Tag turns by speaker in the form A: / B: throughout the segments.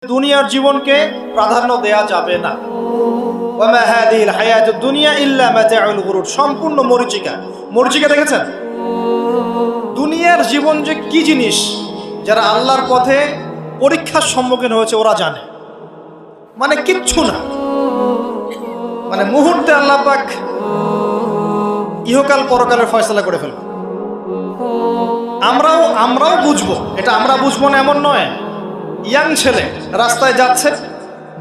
A: দুনিয়ার জীবনকে প্রাধান্য দেয়া যাবে না। ওয়ামা হাদিহিল হায়াতুদ দুনিয়া ইল্লা মাতাউল গুরুর, সম্পূর্ণ মরীচিকা। মরীচিকা দেখেছেন? দুনিয়ার জীবন যে কি জিনিস, যারা আল্লাহর পথে পরীক্ষার সম্মুখীন হয়েছে ওরা জানে। মানে কিচ্ছু না, মানে মুহূর্তে আল্লাহ পাক ইহকাল পরকালের ফয়সালা করে ফেলবে। আমরাও বুঝবো, এটা আমরা বুঝবো না এমন নয়। ইয়াং ছেলে রাস্তায় যাচ্ছে,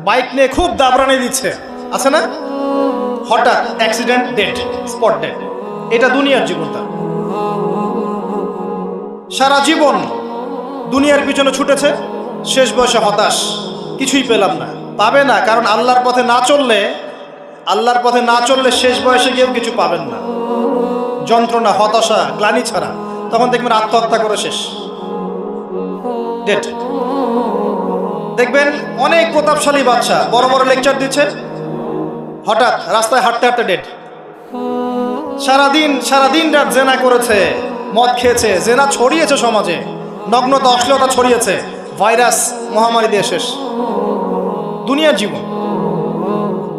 A: বাইক নিয়ে খুব দাবরানি দিচ্ছে, আছে না? হঠাৎ অ্যাক্সিডেন্ট, ডেড, স্পট ডেড। এটা দুনিয়ার জীবনটা। সারা জীবন দুনিয়ার পিছনে ছুটেছে, শেষ বয়সে হতাশ, কিছুই পেলাম না। পাবে না, কারণ আল্লাহর পথে না চললে শেষ বয়সে গিয়েও কিছু পাবেন না। যন্ত্রণা, হতাশা, গ্লানি ছাড়া। তখন দেখবেন আত্মহত্যা করে শেষ, ডেড। দেখবেন অনেক প্রতাপশালী বাচ্চা বড় বড় লেকচার দিচ্ছে, হঠাৎ রাস্তায় হাঁটতে হাঁটতে ডেড। সারাদিন রাত জেনা করেছে, মদ খেয়েছে, জেনা ছড়িয়েছে সমাজে, নগ্নতা, অশ্লীলতা ছড়িয়েছে, ভাইরাস মহামারী দিয়ে শেষ। দুনিয়ার জীবন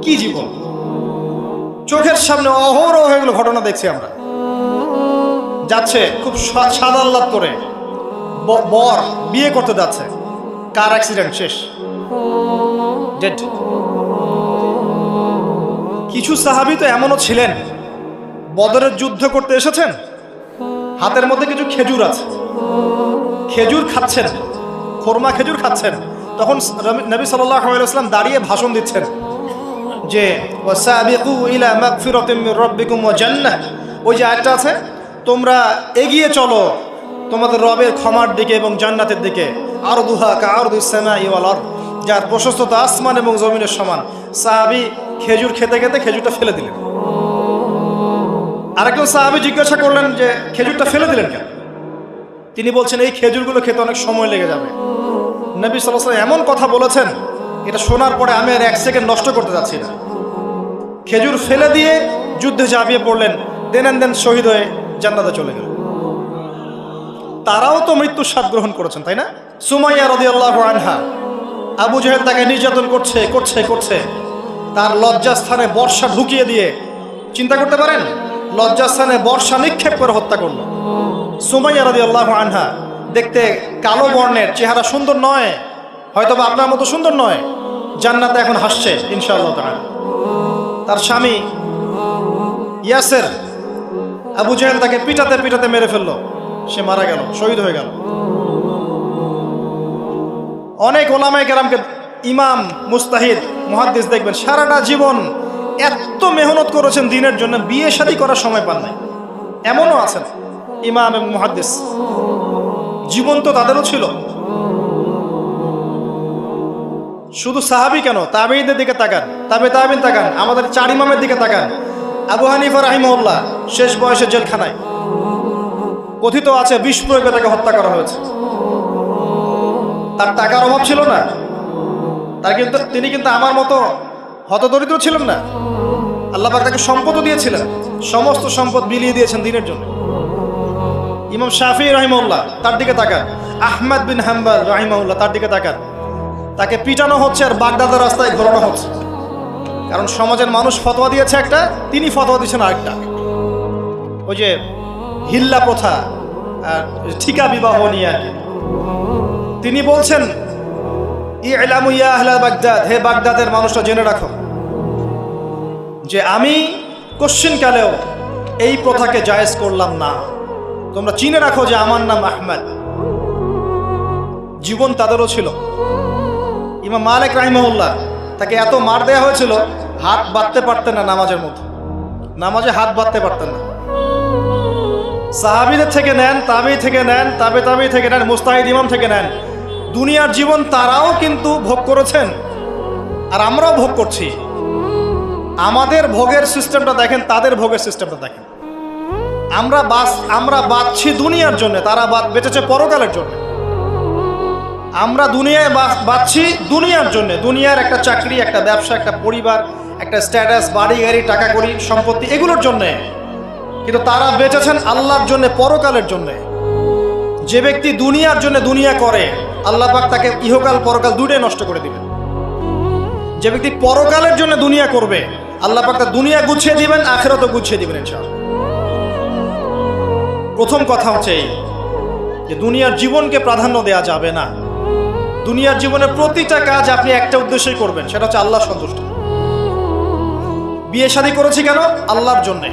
A: কি জীবন! চোখের সামনে অহরহ এগুলো ঘটনা দেখছি আমরা। যাচ্ছে খুব সাদা আহ্লাদ করে, বর বিয়ে করতে যাচ্ছে, কার অ্যাক্সিডেন্ট, শেষ, ডেড। কিছু সাহাবী তো এমনও ছিলেন, বদরের যুদ্ধ করতে এসেছেন, হাতের মধ্যে কিছু খেজুর আছে, খেজুর খাচ্ছেন, খোরমা খেজুর খাচ্ছেন। তখন নবী সাল্লাল্লাহু আলাইহি ওয়াসাল্লাম দাঁড়িয়ে ভাষণ দিচ্ছেন যে ওয়াসাবিকু ইলা মাগফিরাতিম মির রাব্বিকুম ওয়া জান্নাহ। ওই যে আয়াতটা আছে, তোমরা এগিয়ে চলো তোমাদের রবের ক্ষমার দিকে এবং জান্নাতের দিকে। আরদুহা কাআরদিস সামাই ওয়াল আরদ, যার প্রশস্ততা আসমান এবং জমিনের সমান। সাহাবী খেজুর খেতে খেতে খেজুরটা ফেলে দিলেন। আরেকজন সাহাবী জিজ্ঞাসা করলেন যে খেজুরটা ফেলে দিলেন কেন? তিনি বলছেন এই খেজুরগুলো খেতে অনেক সময় লেগে যাবে। নবী সাল্লাল্লাহু আলাইহি ওয়াসাল্লাম এমন কথা বলেছেন, এটা শোনার পরে আমি আর এক সেকেন্ড নষ্ট করতে যাচ্ছি না। খেজুর ফেলে দিয়ে যুদ্ধে ঝাঁপিয়ে পড়লেন, দেন শহীদ হয়ে জান্নাতে চলে গেলেন। তারাও তো মৃত্যুর স্বাদ গ্রহণ করেছেন, তাই না? সুমাইয়া রাদিয়াল্লাহু আনহা, আবু জাহেল তাকে নির্যাতন করছে, তার লজ্জাস্থানে বর্ষা ঢুকিয়ে দিয়ে, চিন্তা করতে পারেন, লজ্জাস্থানে বর্ষা নিক্ষেপ করে হত্যা করলো। সুমাইয়া রাদিয়াল্লাহু আনহা দেখতে কালো বর্ণের, চেহারা সুন্দর নয়, হয়তোবা আপনার মতো সুন্দর নয়, জান্নাতে এখন হাসছে ইনশাআল্লাহ তাআলা। তার স্বামী ইয়াসের, আবু জাহেল তাকে পিটাতে মেরে ফেললো, সে মারা গেল, শহীদ হয়ে গেল। অনেক ওলামায়ে কেরামকে, ইমাম, মুস্তাহিদ, মুহাদ্দিস দেখবেন সারাটা জীবন এত মেহনত করেছেন দ্বীনের জন্য, বিয়ে শাদী করার সময় পান নাই। এমনও আছেন ইমাম এবং মুহাদ্দিস, জীবন তো তাদেরও ছিল। শুধু সাহাবী কেন, তাবেঈনদের দিকে তাকান, তাবেঈন তাকান, আমাদের 4 ইমামের দিকে তাকান। আবু হানিফা রাহিমাহুল্লাহ শেষ বয়সে জেলখানায়, কথিত আছে বিষ প্রয়োগে তাকে হত্যা করা হয়েছে। তার টাকার অভাব ছিল না, তিনি কিন্তু আমার মতো হতদরিদ্র ছিলেন না। আল্লাহ পাক তাকে সম্পদও দিয়েছিলেন, সমস্ত সম্পদ বিলিয়ে দিয়েছেন দ্বীনের জন্য। ইমাম শাফিঈ রাহিমাহুল্লাহ, তার দিকে তাকান। আহমদ বিন হাম্বল রাহিমাহুল্লাহ, তার দিকে তাকান। তাকে পিটানো হচ্ছে আর বাগদাদের রাস্তায় ঘোরানো হচ্ছে, কারণ সমাজের মানুষ ফতোয়া দিয়েছে একটা, তিনি ফতোয়া দিচ্ছেন আরেকটা। ওই যে হিল্লা প্রথা আর ঠিকা বিবাহ নিয়ে আর কি। তিনি বলছেন ইলামু ইয়া আহলা বাগদাদ, হে বাগদাদের মানুষরা জেনে রাখো যে আমি কোশ্চিনকালেও এই প্রথাকে জায়েজ করলাম না। তোমরা চিনে রাখো যে আমার নাম আহমদ। জীবন তাদেরও ছিল। ইমাম মালিক রাহিমাহুল্লাহ, তাকে এত মার দেওয়া হয়েছিল, হাত বাঁধতে পারতেন না নামাজের মধ্যে, নামাজে হাত বাঁধতে পারতেন না। সাহাবীদের থেকে নেন, তাবেঈ থেকে নেন, তাবেঈ থেকে নেন, মুস্তাহিদ ইমাম থেকে নেন, দুনিয়ার জীবন তারাও কিন্তু ভোগ করেছেন, আর আমরাও ভোগ করছি। আমাদের ভোগের সিস্টেমটা দেখেন, তাদের ভোগের সিস্টেমটা দেখেন। আমরা বাঁচছি দুনিয়ার জন্য, তারা বেঁচেছে পরকালের জন্য। আমরা দুনিয়ায় বাঁচছি দুনিয়ার জন্য, দুনিয়ার একটা চাকরি, একটা ব্যবসা, একটা পরিবার, একটা স্ট্যাটাস, বাড়ি গাড়ি, টাকা কড়ি, সম্পত্তি, এগুলোর জন্য। কিন্তু তারা বেঁচেছেন আল্লাহর জন্য, পরকালের জন্য। যে ব্যক্তি দুনিয়ার জন্য দুনিয়া করে, আল্লাহ পাক তাকে ইহকাল পরকাল দুটোই নষ্ট করে দিবেন। যে ব্যক্তি পরকালের জন্য দুনিয়া করবে, আল্লাহ পাক তার দুনিয়া গুছিয়ে দিবেন, আখিরাতও গুছিয়ে দিবেন ইনশাআল্লাহ। প্রথম কথা হচ্ছে এই যে দুনিয়ার জীবনকে প্রাধান্য দেওয়া যাবে না। দুনিয়ার জীবনের প্রতিটা কাজ আপনি একটা উদ্দেশ্যেই করবেন, সেটা হচ্ছে আল্লাহ সন্তুষ্ট। বিয়ে শাদী করেছি কেন? আল্লাহর জন্যে।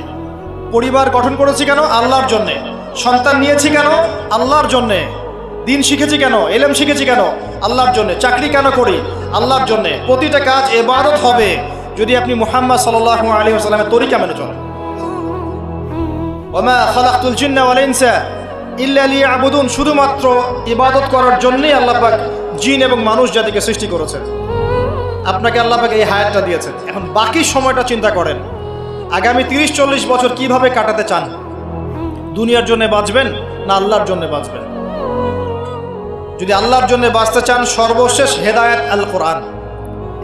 A: পরিবার গঠন করেছি কেন? আল্লাহর জন্যে। সন্তান নিয়েছি কেন? আল্লাহর জন্যে। দিন শিখেছি কেন? ইলম শিখেছি কেন? আল্লাহর জন্যে। চাকরি কেন করি? আল্লাহর জন্যে। প্রতিটা কাজ ইবাদত হবে যদি আপনি মুহাম্মদ সাল্লাল্লাহু আলাইহি ওয়াসাল্লামের তরিকা মেনে চলেন। ওয়া মা খালাকতুল জিন্না ওয়াল ইনসা ইল্লা লিয়াবুদুন, শুধুমাত্র ইবাদত করার জন্যই আল্লাহ পাক জিন এবং মানুষ জাতিকে সৃষ্টি করেছেন। আপনাকে আল্লাহ পাক এই হায়াতটা দিয়েছেন। এখন বাকি সময়টা চিন্তা করেন, আগামী 30-40 বছর কিভাবে কাটাতে চান? দুনিয়ার জন্য বাঁচবেন না আল্লাহর জন্য বাঁচবেন? যদি আল্লাহর জন্য বাঁচতে চান, সর্বশেষ হেদায়েত আল কোরআন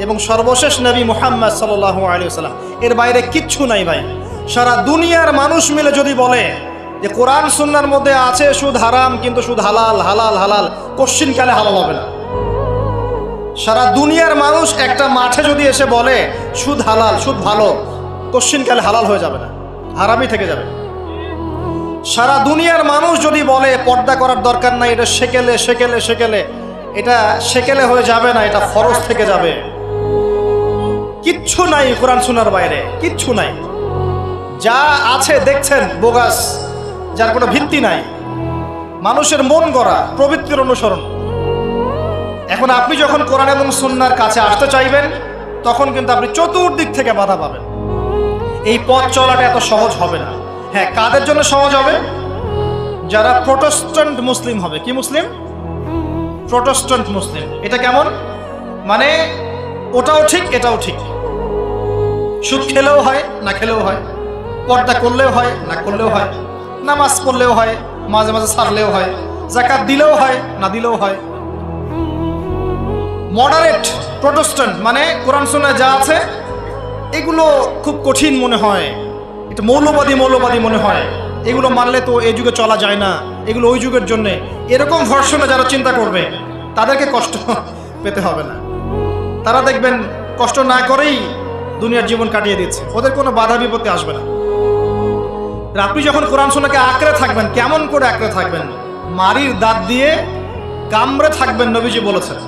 A: এবং সর্বশেষ নবী মুহাম্মদ সাল্লাল্লাহু আলাইহি ওয়াসাল্লাম, এর বাইরে কিচ্ছু নাই ভাই। সারা দুনিয়ার মানুষ মিলে যদি বলে যে কোরআন সুন্নাহর মধ্যে আছে সুদ হারাম, কিন্তু সুদ হালাল হালাল হালাল, কোশ্চিনকালে হালাল হবে না। সারা দুনিয়ার মানুষ একটা মাঠে যদি এসে বলে সুদ হালাল সুদ ভালো, কোশ্চিনকালে হালাল হয়ে যাবে না, হারামই থেকে যাবে। সারা দুনিয়ার মানুষ যদি বলে পর্দা করার দরকার নাই, এটা সেকেলে সেকেলে সেকেলে, এটা সেকেলে হয়ে যাবে না, এটা ফরজ থেকে যাবে। কিচ্ছু নাই কোরআন সুন্নাহর বাইরে, কিচ্ছু নাই। যা আছে দেখছেন বোগাস, যার কোনো ভিত্তি নাই, মানুষের মন গড়া প্রবৃত্তির অনুসরণ। এখন আপনি যখন কোরআন এবং সুন্নাহর কাছে আসতে চাইবেন, তখন কিন্তু আপনি চতুর্দিক থেকে বাধা পাবেন। এই পথ চলাটা এত সহজ হবে না। হ্যাঁ, কাদের জন্য সহজ হবে? যারা প্রোটেস্ট্যান্ট মুসলিম হবে। কি মুসলিম? প্রোটেস্ট্যান্ট মুসলিম। এটা কেমন? মানে ওটাও ঠিক এটাও ঠিক, সুদ খেলেও হয় না খেলেও হয়, পর্দা করলেও হয় না করলেও হয়, নামাজ পড়লেও হয়, মাঝে মাঝে ছাড়লেও হয়, যাকাত দিলেও হয় না দিলেও হয়। মডারেট প্রোটেস্ট্যান্ট মানে কোরআন সুন্নাহয় যা আছে এগুলো খুব কঠিন মনে হয়, এটা মৌলবাদী মৌলবাদী মনে হয়, এগুলো মানলে তো এই যুগে চলা যায় না, এগুলো ওই যুগের জন্য। এরকম ভার্সনে যারা চিন্তা করবে তাদেরকে কষ্ট পেতে হবে না। তারা দেখবেন কষ্ট না করেই দুনিয়ার জীবন কাটিয়ে দিচ্ছে, ওদের কোনো বাধা বিপত্তি আসবে না। আপনি যখন কোরআন সুন্নাহকে আঁকড়ে থাকবেন, কেমন করে আঁকড়ে থাকবেন? মারির দাঁত দিয়ে কামড়ে থাকবেন, নবীজি বলেছেন।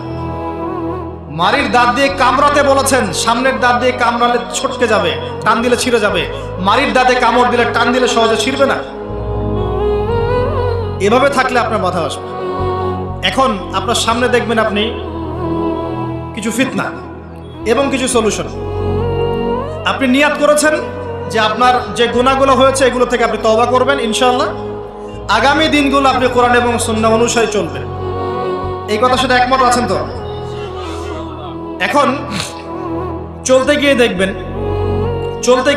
A: মারির দাঁত দিয়ে কামড়াতে বলেছেন, সামনের দাঁত দিয়ে কামড়ালে ছটকে যাবে, টান দিলে ছিঁড়ে যাবে। মারির দাঁতে কামড় দিলে টান দিলে সহজে ছিঁড়বে না। এভাবে থাকলে আপনার বাধা আসবে। এখন আপনার সামনে দেখবেন আপনি কিছু ফিতনা এবং কিছু সলিউশন। আপনি নিয়াত করেছেন যে আপনার যে গুনাহগুলো হয়েছে এগুলো থেকে আপনি তওবা করবেন ইনশাআল্লাহ। আগামী দিনগুলো আপনি কোরআন এবং সুন্নাহ অনুসারে চলবেন। এই কথার সাথে একমত আছেন তো? এখন চলতে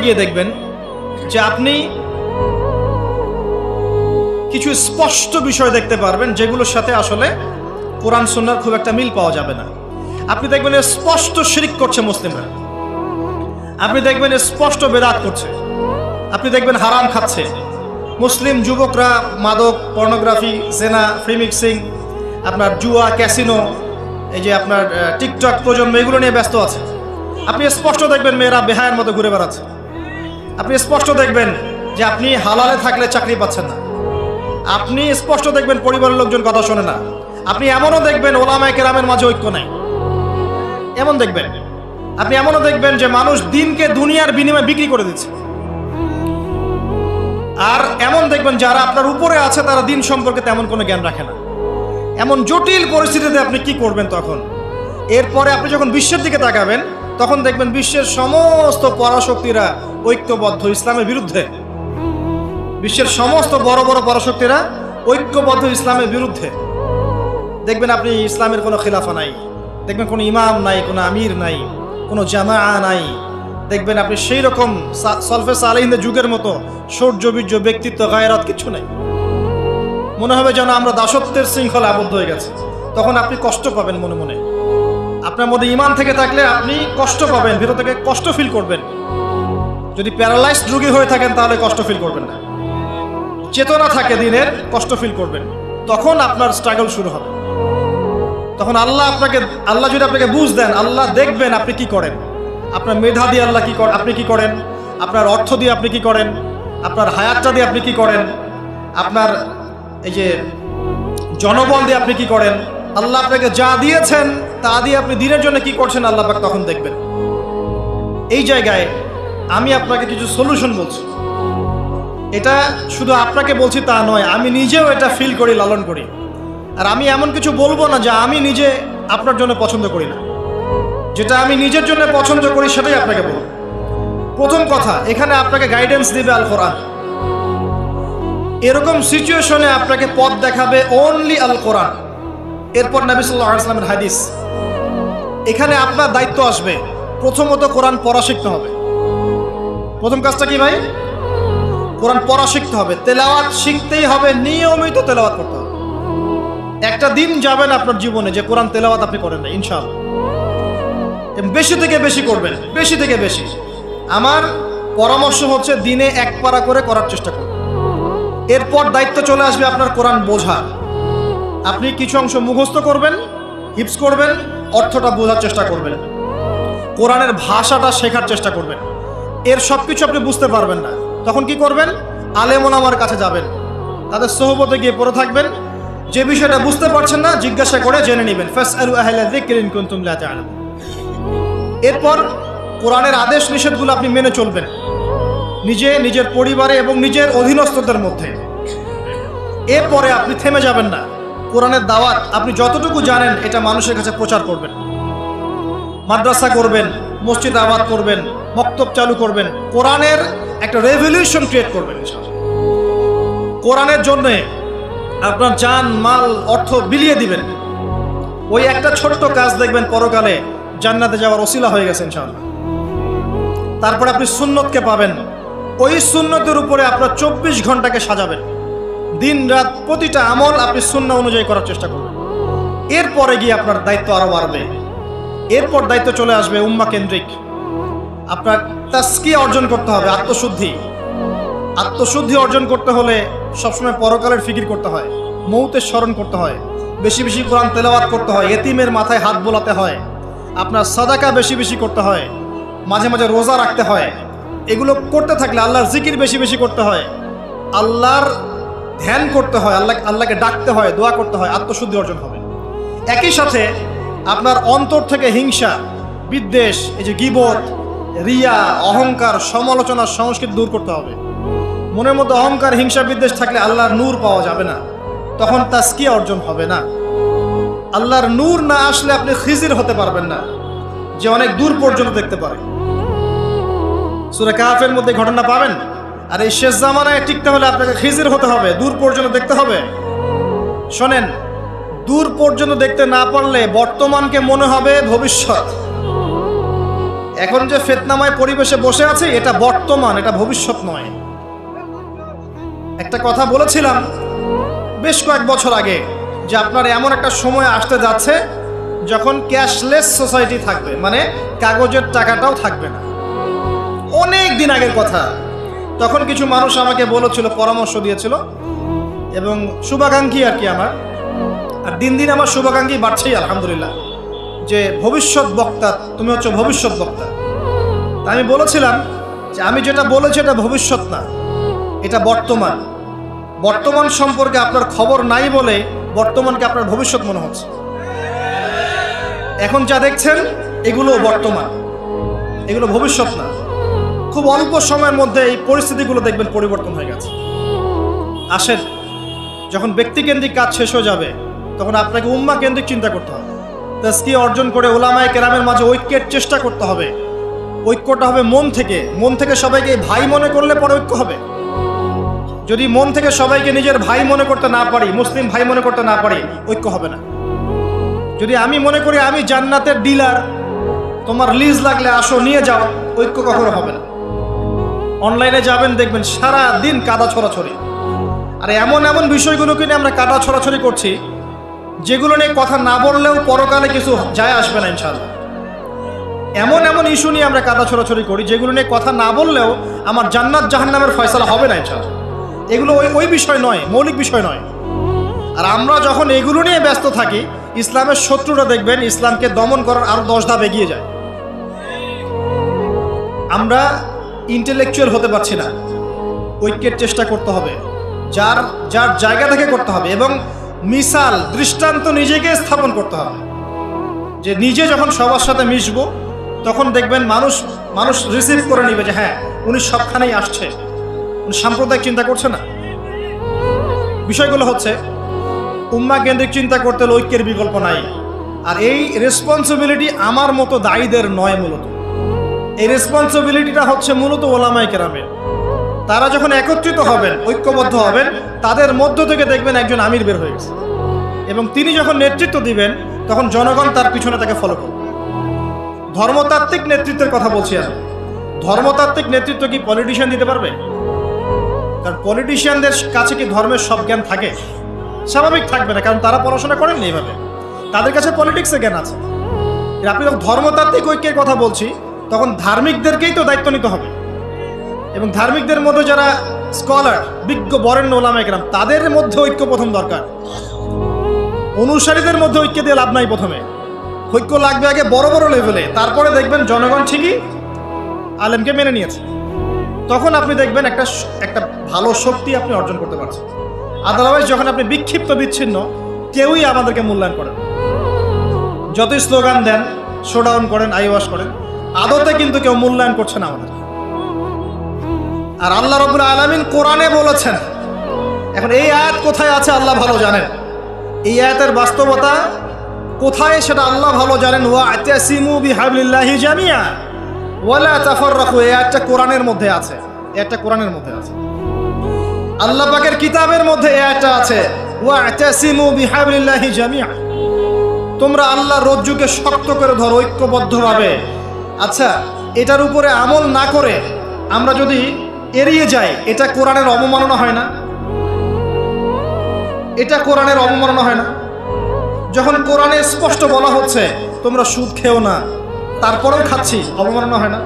A: গিয়ে দেখবেন যে আপনি কিছু স্পষ্ট বিষয় দেখতে পারবেন যেগুলোর সাথে আসলে কোরআন সুন্নাহর খুব একটা মিল পাওয়া যাবে না। আপনি দেখবেন স্পষ্ট শিরক করছে মুসলিমরা, আপনি দেখবেন স্পষ্ট বেদাত করছে, আপনি দেখবেন হারাম খাচ্ছে। মুসলিম যুবকরা মাদক, পর্নোগ্রাফি, জেনা, ফ্রি মিক্সিং, আপনার জুয়া, ক্যাসিনো, এই যে আপনার টিকটক প্রজন্ম, এগুলো নিয়ে ব্যস্ত আছে। আপনি স্পষ্ট দেখবেন মেয়েরা বেহায়ের মতো ঘুরে বেড়াচ্ছে। আপনি স্পষ্ট দেখবেন যে আপনি হালালে থাকলে চাকরি পাচ্ছেন না। আপনি স্পষ্ট দেখবেন পরিবারের লোকজন কথা শোনে না। আপনি এমনও দেখবেন ওলামায়ে কেরামের মাঝে ঐক্য নাই, এমন দেখবেন। আপনি এমনও দেখবেন যে মানুষ দিনকে দুনিয়ার বিনিময়ে বিক্রি করে দিচ্ছে। আর এমন দেখবেন যারা আপনার উপরে আছে তারা দিন সম্পর্কে তেমন কোনো জ্ঞান রাখে না। এমন জটিল পরিস্থিতিতে আপনি কি করবেন তখন? এরপরে আপনি যখন বিশ্বের দিকে তাকাবেন তখন দেখবেন বিশ্বের সমস্ত পরাশক্তিরা ঐক্যবদ্ধ ইসলামের বিরুদ্ধে। বিশ্বের সমস্ত বড় বড় পরাশক্তিরা ঐক্যবদ্ধ ইসলামের বিরুদ্ধে। দেখবেন আপনি ইসলামের কোনো খিলাফা নাই, দেখবেন কোনো ইমাম নাই, কোনো আমির নাই, কোনো জামাআ নাই। দেখবেন আপনি সেই রকম সলফে সালেহিনদের যুগের মতো শৌর্য-বীর্য, ব্যক্তিত্ব, গায়রাত কিছু নাই। মনে হবে যেন আমরা দাসত্বের শৃঙ্খলা আবদ্ধ হয়ে গেছে। তখন আপনি কষ্ট পাবেন মনে মনে। আপনার মধ্যে ঈমান থেকে থাকলে আপনি কষ্ট পাবেন, ভেতর থেকে কষ্ট ফিল করবেন। যদি প্যারালাইজড রোগী হয়ে থাকেন তাহলে কষ্ট ফিল করবেন না। চেতনা থাকে দিনের, কষ্ট ফিল করবেন। তখন আপনার স্ট্রাগল শুরু হবে। তখন আল্লাহ যদি আপনাকে বুঝ দেন, আল্লাহ দেখবেন আপনি কি করেন। আপনার মেধা দিয়ে আল্লাহ আপনি কি করেন, আপনার অর্থ দিয়ে আপনি কি করেন, আপনার হায়াতটা দিয়ে আপনি কি করেন, আপনার এই যে জনবল দিয়ে আপনি কি করেন, আল্লাহ আপনাকে যা দিয়েছেন তা দিয়ে আপনি দিনের জন্য কি করছেন, আল্লাহ পাক তখন দেখবেন। এই জায়গায় আমি আপনাকে কিছু সলিউশন বলছি। এটা শুধু আপনাকে বলছি তা নয়, আমি নিজেও এটা ফিল করি, লালন করি। আর আমি এমন কিছু বলবো না যা আমি নিজে আপনার জন্য পছন্দ করি না। যেটা আমি নিজের জন্য পছন্দ করি সেটাই আপনাকে বলবো। প্রথম কথা, এখানে আপনাকে গাইডেন্স দিবে আল কোরআন। এরকম সিচুয়েশনে আপনাকে পথ দেখাবে অনলি আল কোরআন, এরপর নবী সাল্লাল্লাহু আলাইহি ওয়াসাল্লামের হাদিস। এখানে আপনার দায়িত্ব আসবে প্রথমত কোরআন পড়া শিখতে হবে। প্রথম কাজটা কি ভাই? কোরআন পড়া শিখতে হবে, তেলাওয়াত শিখতেই হবে, নিয়মিত তেলাওয়াত করতে হবে। একটা দিন যাবেন আপনার জীবনে যে কোরআন তেলাওয়াত আপনি করেন না, ইনশাআল্লাহ। বেশি থেকে বেশি করবেন, বেশি থেকে বেশি। আমার পরামর্শ হচ্ছে দিনে এক পারা করে করার চেষ্টা করুন। এরপর দায়িত্ব চলে আসবে আপনার কোরআন বোঝা। আপনি কিছু অংশ মুখস্থ করবেন, হিফজ করবেন, অর্থটা বোঝার চেষ্টা করবেন, কোরআনের ভাষাটা শেখার চেষ্টা করবেন। এর সব কিছু আপনি বুঝতে পারবেন না, তখন কি করবেন? আলেম ওলামার কাছে যাবেন, তাদের সোহবতে গিয়ে পড়ে থাকবেন। যে বিষয়টা বুঝতে পারছেন না জিজ্ঞাসা করে জেনে নেবেন। ফাসআলু আহলা যিকরি ইন কুনতুম লা তা'লামুন। এরপর কোরআনের আদেশ নিষেধগুলো আপনি মেনে চলবেন, নিজের পরিবারে এবং নিজের অধীনস্থদের মধ্যে। এরপরে আপনি থেমে যাবেন না। কোরআনের দাওয়াত আপনি যতটুকু জানেন এটা মানুষের কাছে প্রচার করবেন। মাদ্রাসা করবেন, মসজিদ আবাদ করবেন, মক্তব চালু করবেন, কোরআনের একটা রেভলিউশন ক্রিয়েট করবেন। কোরআনের জন্যে আপনার জান মাল অর্থ বিলিয়ে দিবেন। ওই একটা ছোট্ট কাজ দেখবেন পরকালে জান্নাতে যাওয়ার ওসিলা হয়ে গেছে ইনশাআল্লাহ। তারপরে আপনি সুন্নতকে পাবেন। ওই সুন্নতের উপরে আপনার 24 ঘন্টাকে সাজাবেন। দিন রাত প্রতিটা আমল আপনি সুন্নাহ অনুযায়ী করার চেষ্টা করবেন। এরপরে গিয়ে আপনার দায়িত্ব আরো বাড়বে। এরপর দায়িত্ব চলে আসবে উম্মাহ কেন্দ্রিক। আপনার তাসকিয়া অর্জন করতে হবে, আত্মশুদ্ধি অর্জন করতে হলে সবসময় পরকালের ফিকির করতে হয়, মৌতের স্মরণ করতে হয়, বেশি বেশি কোরআন তেলাওয়াত করতে হয়, এতিমের মাথায় হাত বোলাতে হয়, আপনার সাদাকা বেশি বেশি করতে হয়, মাঝে মাঝে রোজা রাখতে হয়। এগুলো করতে থাকলে আল্লাহর জিকির বেশি বেশি করতে হয়, আল্লাহর ধ্যান করতে হয়, আল্লাহকে ডাকতে হয়, দোয়া করতে হয়, আত্মশুদ্ধি অর্জন হবে। একই সাথে আপনার অন্তর থেকে হিংসা, বিদ্বেষ, এই যে গীবত, রিয়া, অহংকার, সমালোচনা, সংস্কৃতি দূর করতে হবে। মনের মধ্যে অহংকার, হিংসা, বিদ্বেষ থাকলে আল্লাহর নূর পাওয়া যাবে না, তখন তাসকিয়া অর্জন হবে না। আল্লাহর নূর না আসলে আপনি খিজির হতে পারবেন না, যে অনেক দূর পর্যন্ত দেখতে পারে। সূরা কাহফের মধ্যে ঘটনা পাবেন। আর এই শেষ জামানায় টিকতে হলে আপনাকে খিজির হতে হবে, দূর পর্যন্ত দেখতে হবে। শোনেন, দূর পর্যন্ত দেখতে না পারলে বর্তমানকে মনে হবে ভবিষ্যৎ। এখন যে ফিতনাময় পরিবেশে বসে আছে এটা বর্তমান, এটা ভবিষ্যৎ নয়। একটা কথা বলেছিলাম বেশ কয়েক বছর আগে যে আপনার এমন একটা সময় আসতে যাচ্ছে যখন ক্যাশলেস সোসাইটি থাকবে, মানে কাগজের টাকাটাও থাকবে না। অনেক দিন আগের কথা। তখন কিছু মানুষ আমাকে বলেছিল, পরামর্শ দিয়েছিল এবং শুভাকাঙ্ক্ষী আর কি আমার। আর দিন দিন আমার শুভাকাঙ্ক্ষী বাড়ছেই আলহামদুলিল্লাহ, যে ভবিষ্যৎ বক্তা, তুমি হচ্ছে ভবিষ্যৎ বক্তা। তা আমি বলেছিলাম যে আমি যেটা বলেছি এটা ভবিষ্যৎ না, এটা বর্তমান। বর্তমান সম্পর্কে আপনার খবর নাই বলে বর্তমানকে আপনার ভবিষ্যৎ মনে হচ্ছে। এখন যা দেখছেন এগুলো বর্তমান, এগুলো ভবিষ্যৎ না। খুব অল্প সময়ের মধ্যে এই পরিস্থিতিগুলো দেখবেন পরিবর্তন হয়ে গেছে। আসেন, যখন ব্যক্তিকেন্দ্রিক কাজ শেষ হয়ে যাবে তখন আপনাকে উম্মাহ কেন্দ্রিক চিন্তা করতে হবে। তাসকিয়া অর্জন করে উলামায়ে কেরামের মাঝে ঐক্যের চেষ্টা করতে হবে। ঐক্যটা হবে মন থেকে সবাইকে ভাই মনে করলে পরে ঐক্য হবে। যদি মন থেকে সবাইকে নিজের ভাই মনে করতে না পারি, মুসলিম ভাই মনে করতে না পারি, ঐক্য হবে না। যদি আমি মনে করি আমি জান্নাতের ডিলার, তোমার লিজ লাগলে আসো নিয়ে যাও, ঐক্য কখনো হবে না। অনলাইনে যাবেন দেখবেন সারা দিন কাদা ছড়াছড়ি। আর এমন এমন বিষয়গুলোকে নিয়ে আমরা কাদা ছড়াছড়ি করছি যেগুলো নিয়ে কথা না বললেও পরকালে কিছু যায় আসবে না ইনশাআল্লাহ। এমন এমন ইস্যু নিয়ে আমরা কাদা ছড়াছড়ি করি যেগুলো নিয়ে কথা না বললেও আমার জান্নাত জাহান্নামের ফয়সালা হবে না ইনশাআল্লাহ। এগুলো ওই বিষয় নয়, মৌলিক বিষয় নয়। আর আমরা যখন এগুলো নিয়ে ব্যস্ত থাকি, ইসলামের শত্রুরা দেখবেন ইসলামকে দমন করার আরো 10 ধাপ এগিয়ে যায়। আমরা ইন্টেলেকচুয়াল হতে পারছি না, ঐক্যের চেষ্টা করতে হবে, যার যার জায়গা থেকে করতে হবে, এবং মিসাল দৃষ্টান্ত নিজেকে স্থাপন করতে হবে যে নিজে যখন সবার সাথে মিশবো তখন দেখবেন মানুষ রিসিভ করে নিবে যে হ্যাঁ উনি সবখানেই আসছে, উনি সাম্প্রদায়িক চিন্তা করছে না। বিষয়গুলো হচ্ছে উম্মা কেন্দ্রিক চিন্তা করতে হলে ঐক্যের বিকল্প নাই। আর এই রেসপন্সিবিলিটি আমার মতো দায়ীদের নয়, মূলত এই রেসপন্সিবিলিটিটা হচ্ছে মূলত ওলামায়ে কেরামের। তারা যখন একত্রিত হবেন, ঐক্যবদ্ধ হবেন, তাদের মধ্য থেকে দেখবেন একজন আমির বের হয়ে গেছে, এবং তিনি যখন নেতৃত্ব দিবেন তখন জনগণ তার পিছনে তাকে ফলো করবে। ধর্মতাত্ত্বিক নেতৃত্বের কথা বলছি আমি। ধর্মতাত্ত্বিক নেতৃত্ব কি পলিটিশিয়ান দিতে পারবে? কারণ পলিটিশিয়ানদের কাছে কি ধর্মের সব জ্ঞান থাকে? স্বাভাবিক থাকবে না, কারণ তারা পড়াশোনা করেননি এইভাবে, তাদের কাছে পলিটিক্সের জ্ঞান আছে। আপনি যখন ধর্মতাত্ত্বিক ঐক্যের কথা বলছি তখন ধার্মিকদেরকেই তো দায়িত্ব নিতে হবে, এবং ধার্মিকদের মধ্যে যারা স্কলার, বিজ্ঞ বরেণ্য ওলামায়ে কেরাম, তাদের মধ্যে ঐক্য প্রথম দরকার। অনুসারীদের মধ্যে ঐক্য দিয়ে লাভ নাই। প্রথমে ঐক্য লাগবে আগে বড় বড় লেভেলে, তারপরে দেখবেন জনগণ ঠিকই আলেমকে মেনে নিয়েছে, তখন আপনি দেখবেন একটা ভালো শক্তি আপনি অর্জন করতে পারছেন। আদারওয়াইজ যখন আপনি বিক্ষিপ্ত বিচ্ছিন্ন, কেউই আমাদেরকে মূল্যায়ন করেন, যতই স্লোগান দেন, শোডাউন করেন, আইওয়াশ করেন, আদতে কিন্তু কেউ মূল্যায়ন করছে না আমাদের। আর আল্লাহ রাব্বুল আলামিন কোরআনে বলেছেন, এখন এই আয়াত কোথায় আছে আল্লাহ ভালো জানেন, এই আয়াতের বাস্তবতা কোথায় সেটা আল্লাহ ভালো জানেন। ওয়া'তাসিমু বিহাবলিল্লাহি জামিআ ওয়ালা তাফাররাকু, এই আয়াতটা কোরআনের মধ্যে আছে, এটা কোরআনের মধ্যে আছে, আল্লাহ পাকের কিতাবের মধ্যে এই আয়াতটা আছে, ওয়া'তাসিমু বিহাবলিল্লাহি জামিআ, তোমরা আল্লাহর রজ্জুকে শক্ত করে ধরো ঐক্যবদ্ধভাবে। আচ্ছা, এটার উপরে আমল না করে আমরা যদি এড়িয়ে যাই, এটা কোরআনের অবমাননা হয় না? এটা কোরআনের অবমাননা হয় না? যখন কোরআনে স্পষ্ট বলা হচ্ছে তোমরা সুদ খেও না, তারপরেও খাচ্ছি, অবমাননা হয় না?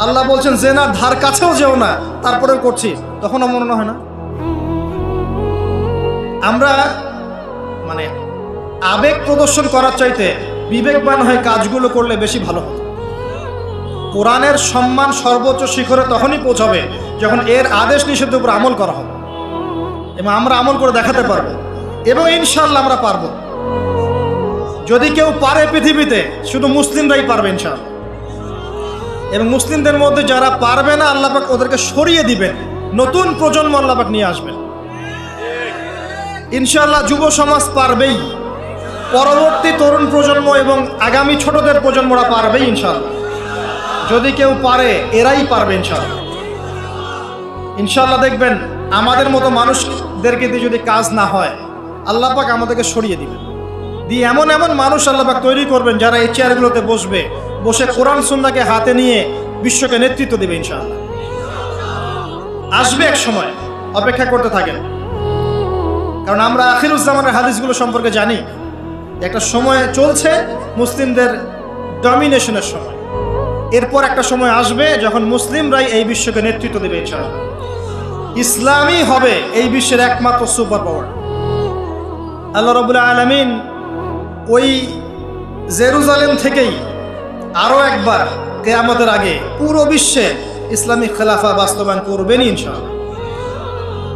A: আল্লাহ বলছেন জেনার ধার কাছেও যেও না, তারপরেও করছি, তখন অবমাননা হয় না? আমরা মানে আবেগ প্রদর্শন করার চাইতে বিবেকবান হয়ে কাজগুলো করলে বেশি ভালো হতো। কোরআনের সম্মান সর্বোচ্চ শিখরে তখনই পৌঁছাবে যখন এর আদেশ নিষেধের উপর আমল করা হবে, এবং আমরা আমল করে দেখাতে পারবো, এবং ইনশাআল্লাহ আমরা পারবো। যদি কেউ পারে পৃথিবীতে, শুধু মুসলিমরাই পারবে ইনশাআল্লাহ। এবং মুসলিমদের মধ্যে যারা পারবে না, আল্লাহ পাক ওদেরকে সরিয়ে দিবেন, নতুন প্রজন্ম আল্লাহ পাক নিয়ে আসবেন ইনশাআল্লাহ। যুব সমাজ পারবেই, পরবর্তী তরুণ প্রজন্ম এবং আগামী ছোটদের প্রজন্মরা পারবেই ইনশাআল্লাহ। যদি কেউ পারে, এরাই পারবে ইনশাআল্লাহ। ইনশাআল্লাহ দেখবেন আমাদের মতো মানুষদেরকে দিয়ে যদি কাজ না হয়, আল্লাহ পাক আমাদেরকে সরিয়ে দিবেন, দিয়ে এমন এমন মানুষ আল্লাহ পাক তৈরি করবেন যারা এই চেয়ারগুলোতে বসে কোরআন সুন্নাহকে হাতে নিয়ে বিশ্বকে নেতৃত্ব দেবে ইনশাআল্লাহ। আসবে এক সময়, অপেক্ষা করতে থাকেন, কারণ আমরা আখিরুজ্জামানের হাদিসগুলো সম্পর্কে জানি। একটা সময় চলছে মুসলিমদের ডমিনেশনের সময়, এরপর একটা সময় আসবে যখন মুসলিমরাই এই বিশ্বকে নেতৃত্ব দেবে ইনশাআল্লাহ। ইসলামই হবে এই বিশ্বের একমাত্র সুপার পাওয়ার। আল্লাহ রাব্বুল আলামিন ওই জেরুজালেম থেকেই আরও একবার কিয়ামতের আগে পুরো বিশ্বে ইসলামিক খেলাফা বাস্তবায়ন করবেনই ইনশাআল্লাহ।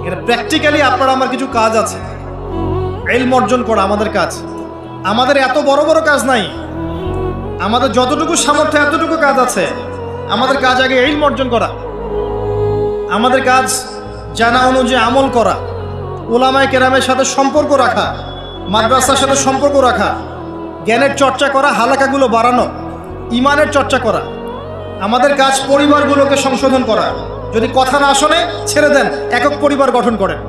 A: এটা প্র্যাকটিক্যালি আপনার আমার কিছু কাজ আছে, ইলম অর্জন করা আমাদের কাজ। আমাদের এত বড় বড় কাজ নাই, আমাদের যতটুকু সামর্থ্য এতটুকু কাজ আছে। আমাদের কাজ আগে ইলম অর্জন করা, আমাদের কাজ জানা অনুযায়ী আমল করা, উলামায়ে কেরামের সাথে সম্পর্ক রাখা, মাদ্রাসার সাথে সম্পর্ক রাখা, জ্ঞানের চর্চা করা, হালাকাগুলো বাড়ানো, ইমানের চর্চা করা। আমাদের কাজ পরিবারগুলোকে সংশোধন করা। যদি কথা না শোনে ছেড়ে দেন, একক পরিবার গঠন করেন।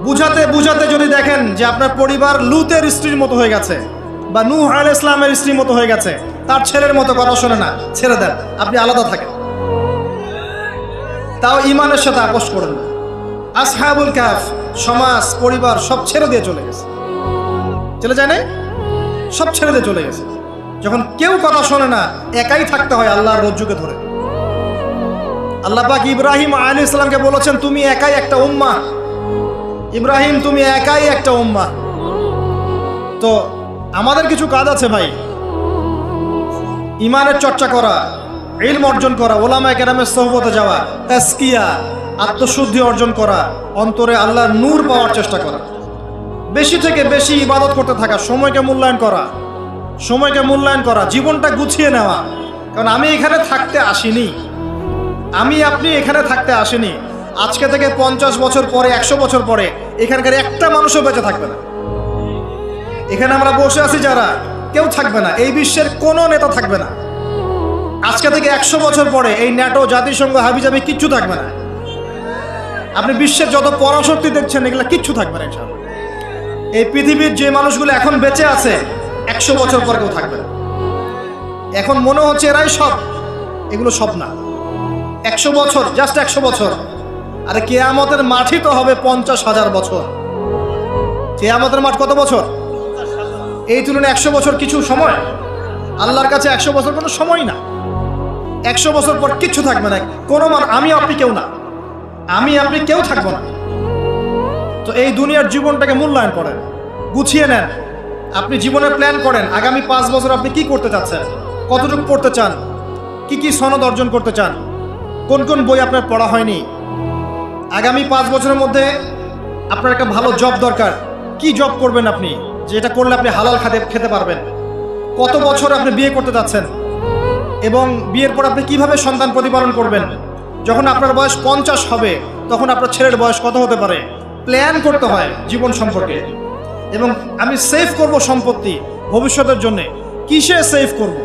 A: বুঝাতে বুঝাতে যদি দেখেন যে আপনার পরিবার লুতের স্ত্রীর মতো হয়ে গেছে, বা নূহ আলাইহিস সালামের স্ত্রীর মতো হয়ে গেছে, তার ছেলের মতো কথা শোনে না, ছেড়ে দেন, আপনি আলাদা থাকেন। তাও ইমানের সাথে আপোষ করেন না। আসহাবুল কাহফ সমাজ, পরিবার সব ছেড়ে দিয়ে চলে গেছে, চলে যায় না, সব ছেড়ে দিয়ে চলে গেছে। যখন কেউ কথা শোনে না, একাই থাকতে হয় আল্লাহর রজ্জুকে ধরে। আল্লাহ পাক ইব্রাহিম আলাইহিস সালামকে বলেছেন তুমি একাই একটা উম্মাহ, ইব্রাহিম তুমি একাই একটা উম্মাহ। তো আমাদের কিছু কাজ আছে ভাই, ইমানের চর্চা করা, ইলম অর্জন করা, ওলামায়ে কেরামের সোহবতে যাওয়া, তাজকিয়া, আত্মশুদ্ধি অর্জন করা, অন্তরে আল্লাহর নূর পাওয়ার চেষ্টা করা, বেশি থেকে বেশি ইবাদত করতে থাকা, সময়কে মূল্যায়ন করা, জীবনটা গুছিয়ে নেওয়া। কারণ আমি এখানে থাকতে আসিনি, আপনি এখানে থাকতে আসেনি। আজকে থেকে 50 বছর পরে, 100 বছর পরে এখানকার একটা মানুষও বেঁচে থাকবে না। এখানে আমরা বসে আছি যারা, কেউ থাকবে না, এই বিশ্বের কোনো নেতা থাকবে না। আজকে থেকে 100 বছর পরে এই ন্যাটো, জাতিসংঘ, হাবিজাবি কিচ্ছু থাকবে না। আপনি বিশ্বের যত পরাশক্তি দেখছেন এগুলো কিচ্ছু থাকবে না ইনশাআল্লাহ। এই পৃথিবীর যে মানুষগুলো এখন বেঁচে আছে 100 বছর পর কেউ থাকবে না। এখন মনে হচ্ছে এরাই সব, এগুলো সব না। 100 বছর, জাস্ট 100 বছর। আরে কিয়ামতের মাঠই তো হবে 50,000 বছর। কিয়ামতের মাঠ কত বছর? এই তুলনায় 100 বছর কিছু সময়? আল্লাহর কাছে 100 বছর কোনো সময় না। 100 বছর পর কিচ্ছু থাকবে না, কোনো আমি আপনি কেউ না, কেউ থাকবো না। তো এই দুনিয়ার জীবনটাকে মূল্যায়ন করেন, গুছিয়ে নেন। আপনি জীবনের প্ল্যান করেন, আগামী 5 বছর আপনি কি করতে চাচ্ছেন, কতটুকু পড়তে চান, কি সনদ অর্জন করতে চান, কোন কোন বই আপনার পড়া হয়নি। আগামী 5 বছরের মধ্যে আপনার একটা ভালো জব দরকার। কি জব করবেন আপনি, যেটা করলে আপনি হালাল খেতে পারবেন। কত বছর আপনি বিয়ে করতে যাচ্ছেন এবং বিয়ের পর আপনি কিভাবে সন্তান প্রতিপালন করবেন। যখন আপনার বয়স 50 হবে তখন আপনার ছেলের বয়স কত হতে পারে, প্ল্যান করতে হয় জীবন সম্পর্কে। এবং আমি সেভ করব সম্পত্তি ভবিষ্যতের জন্য, কিসে সেভ করব?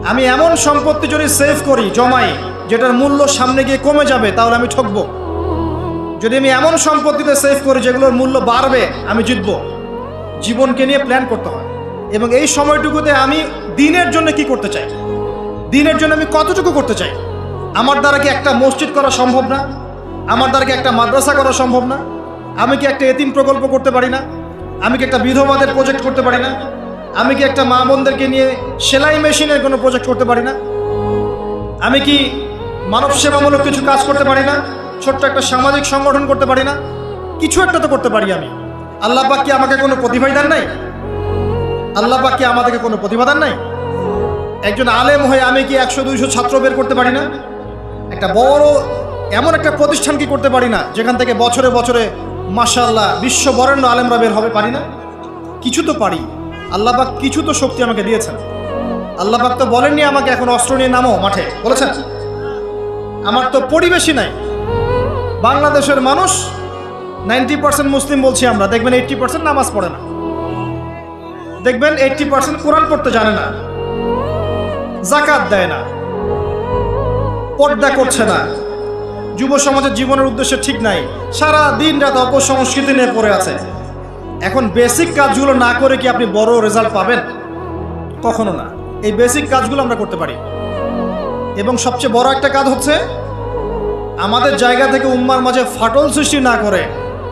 A: আমি এমন সম্পত্তি যদি সেভ করি, জমাই, যেটার মূল্য সামনে গিয়ে কমে যাবে, তাহলে আমি ঠকবো। যদি আমি এমন সম্পত্তিতে সেভ করি যেগুলোর মূল্য বাড়বে, আমি জিতবো। জীবনকে নিয়ে প্ল্যান করতে হয়। এবং এই সময়টুকুতে আমি দিনের জন্য কি করতে চাই, দিনের জন্য আমি কতটুকু করতে চাই। আমার দ্বারা কি একটা মসজিদ করা সম্ভব না? আমার দ্বারা কি একটা মাদ্রাসা করা সম্ভব না? আমি কি একটা এতিম প্রকল্প করতে পারি না? আমি কি একটা বিধবাদের প্রজেক্ট করতে পারি না? আমি কি একটা মা বোনদেরকে নিয়ে সেলাই মেশিনের কোনো প্রজেক্ট করতে পারি না? আমি কি মানব সেবামূলক কিছু কাজ করতে পারি না? ছোট্ট একটা সামাজিক সংগঠন করতে পারি না? কিছু একটা তো করতে পারি আমি। আল্লাহ পাক কি আমাকে কোনো প্রতিভা দেন নাই? আল্লাহ পাক কি আমাদেরকে কোনো প্রতিভা দেন নাই? একজন আলেম হয়ে আমি কি 100-200 ছাত্র বের করতে পারি না? একটা বড় এমন একটা প্রতিষ্ঠান কি করতে পারি না যেখান থেকে বছরে বছরে মাশাআল্লাহ বিশ্ব বরেণ্য আলেমরা বের হবে? পারি না? কিছু তো পারি। আল্লাহ পাক কিছু তো শক্তি আমাকে দিয়েছেন। আল্লাহ পাক তো বলেননি আমাকে এখন অস্ত্র নিয়ে নামো মাঠে, বলেছেন? আমার তো পরিবেশই নাই। বাংলাদেশের মানুষ 90% মুসলিম বলছি আমরা, দেখবেন 80% নামাজ পড়ে না, দেখবেন 80% কোরআন পড়তে জানে না, যাকাত দেয় না, পর্দা করছে না, যুব সমাজের জীবনের উদ্দেশ্য ঠিক নাই, সারা দিন রাত অপসংস্কৃতি নিয়ে পড়ে আছে। এখন বেসিক কাজগুলো না করে কি আপনি বড় রেজাল্ট পাবেন? কখনো না। এই বেসিক কাজগুলো আমরা করতে পারি। এবং সবচেয়ে বড় একটা কাজ হচ্ছে আমাদের জায়গা থেকে উম্মার মাঝে ফাটল সৃষ্টি না করে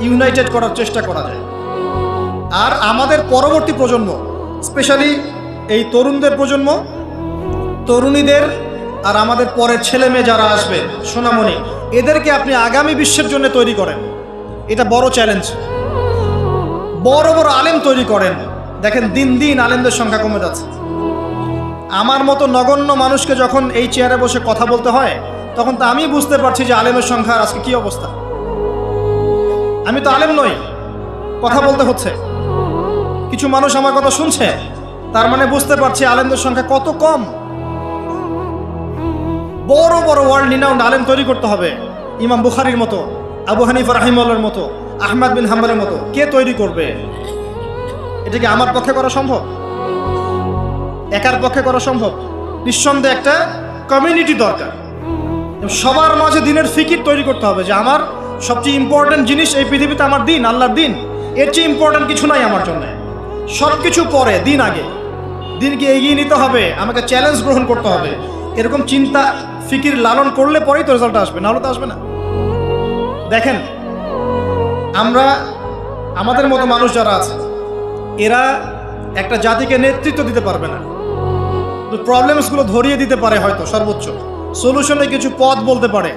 A: ইউনাইটেড করার চেষ্টা করা যায়। আর আমাদের পরবর্তী প্রজন্ম, স্পেশালি এই তরুণদের প্রজন্ম, তরুণীদের আর আমাদের পরের ছেলে মেয়ে যারা আসবে, সোনামণি, এদেরকে আপনি আগামী বিশ্বের জন্য তৈরি করেন। এটা বড় চ্যালেঞ্জ। বড় বড় আলেম তৈরি করেন। দেখেন দিন দিন আলেমদের সংখ্যা কমে যাচ্ছে। আমার মতো নগণ্য মানুষকে যখন এই চেয়ারে বসে কথা বলতে হয়, তখন তো আমি বুঝতে পারছি যে আলেমের সংখ্যার আজকে কি অবস্থা। আমি তো আলেম নই, কথা বলতে হচ্ছে। কিছু মানুষ আমার কথা শুনছে, তার মানে বুঝতে পারছি আলেমদের সংখ্যা কত কম। বড় বড় ওয়ার্ল্ড রিনাউন্ড আলেম তৈরি করতে হবে। ইমাম বুখারীর মতো, আবু হানিফা রাহিমাহুল্লাহর মতো, আহমদ বিন হাম্বলের মতো কে তৈরি করবে? এটা কি আমার পক্ষে করা সম্ভব? একার পক্ষে করা সম্ভব? নিঃসন্দেহে একটা কমিউনিটি দরকার। সবার মাঝে দিনের ফিকির তৈরি করতে হবে যে আমার সবচেয়ে ইম্পর্টেন্ট জিনিস এই পৃথিবীতে আমার দিন, আল্লাহর দিন। এর চেয়ে ইম্পর্টেন্ট কিছু নাই আমার জন্য। সব কিছু পরে, দিন আগে। দিনকে এগিয়ে নিতে হবে, আমাকে চ্যালেঞ্জ গ্রহণ করতে হবে। এরকম চিন্তা ফিকির লালন করলে পরেই তো রেজাল্ট আসবে, নাহলে তো আসবে না। দেখেন, আমরা আমাদের মতো মানুষ যারা আছে, এরা একটা জাতিকে নেতৃত্ব দিতে পারবে না। প্রবলেমসগুলো ধরিয়ে দিতে পারে, হয়তো সর্বোচ্চ সলিউশনে কিছু পথ বলতে পারে।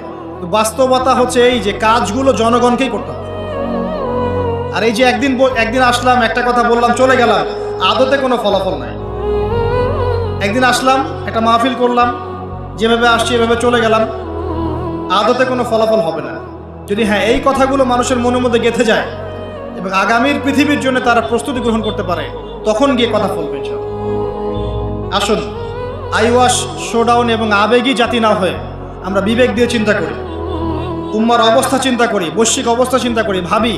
A: বাস্তবতা হচ্ছে এই যে কাজগুলো জনগণকেই করতে হবে। আর এই যে একদিন আসলাম, একটা কথা বললাম, চলে গেলাম, আদতে কোনো ফলাফল নাই। একদিন আসলাম, একটা মাহফিল করলাম, যেভাবে আসছি এভাবে চলে গেলাম, আদতে কোনো ফলাফল হবে না। যদি হ্যাঁ এই কথাগুলো মানুষের মনের মধ্যে গেঁথে যায় এবং আগামীর পৃথিবীর জন্য তারা প্রস্তুতি গ্রহণ করতে পারে, তখন গিয়ে কথা ফলবে ইনশাআল্লাহ। আসুন, আইওয়াশ, শোডাউন এবং আবেগী জাতি না হয়ে আমরা বিবেক দিয়ে চিন্তা করি, উম্মার অবস্থা চিন্তা করি, বৈশ্বিক অবস্থা চিন্তা করি, ভাবি।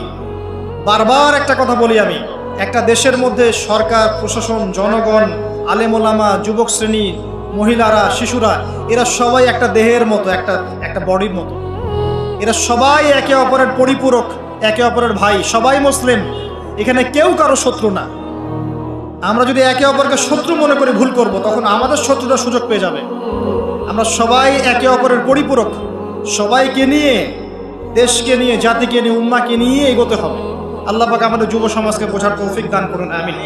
A: বারবার একটা কথা বলি আমি, একটা দেশের মধ্যে সরকার, প্রশাসন, জনগণ, আলেম ওলামা, যুবক শ্রেণী, মহিলারা, শিশুরা, এরা সবাই একটা দেহের মতো, একটা বডির মতো। এরা সবাই একে অপরের পরিপূরক, একে অপরের ভাই, সবাই মুসলিম। এখানে কেউ কারো শত্রু না। আমরা যদি একে অপরকে শত্রু মনে করে ভুল করব, তখন আমাদের শত্রুরা সুযোগ পেয়ে যাবে। আমরা সবাই একে অপরের পরিপূরক, সবাইকে নিয়ে, দেশকে নিয়ে, জাতিকে নিয়ে, উম্মাকে নিয়ে এগোতে হবে। আল্লাহ পাক আমাদের যুব সমাজকে বোঝার তৌফিক দান করুন, আমিন।